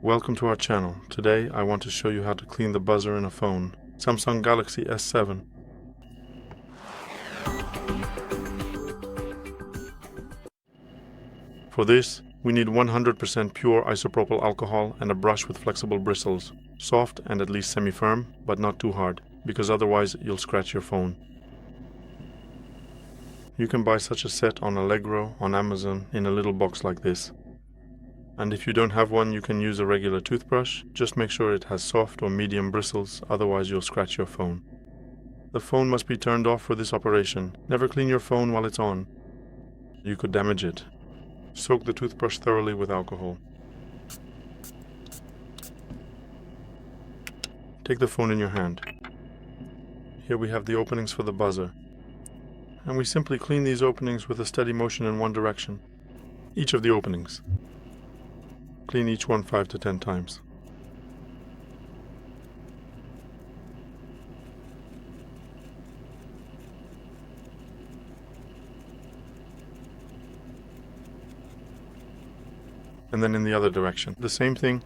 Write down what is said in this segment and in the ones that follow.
Welcome to our channel. Today I want to show you how to clean the buzzer in a phone, Samsung Galaxy S7. For this, we need 100% pure isopropyl alcohol and a brush with flexible bristles, soft and at least semi-firm, but not too hard, because otherwise you'll scratch your phone. You can buy such a set on Allegro, on Amazon, in a little box like this. And if you don't have one, you can use a regular toothbrush. Just make sure it has soft or medium bristles, otherwise you'll scratch your phone. The phone must be turned off for this operation. Never clean your phone while it's on. You could damage it. Soak the toothbrush thoroughly with alcohol. Take the phone in your hand. Here we have the openings for the buzzer. And we simply clean these openings with a steady motion in one direction. Each of the openings. Clean each one 5 to 10 times. And then in the other direction. The same thing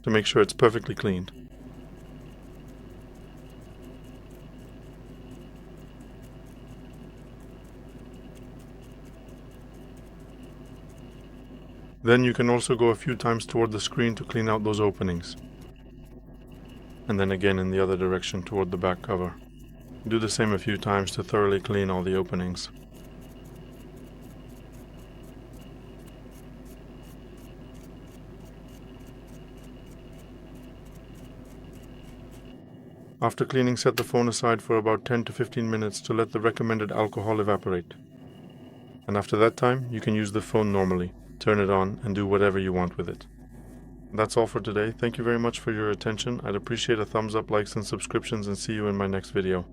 to make sure it's perfectly cleaned. Then you can also go a few times toward the screen to clean out those openings. And then again in the other direction toward the back cover. Do the same a few times to thoroughly clean all the openings. After cleaning, set the phone aside for about 10 to 15 minutes to let the recommended alcohol evaporate. And after that time, you can use the phone normally. Turn it on and do whatever you want with it. That's all for today. Thank you very much for your attention. I'd appreciate a thumbs up, likes and subscriptions, and see you in my next video.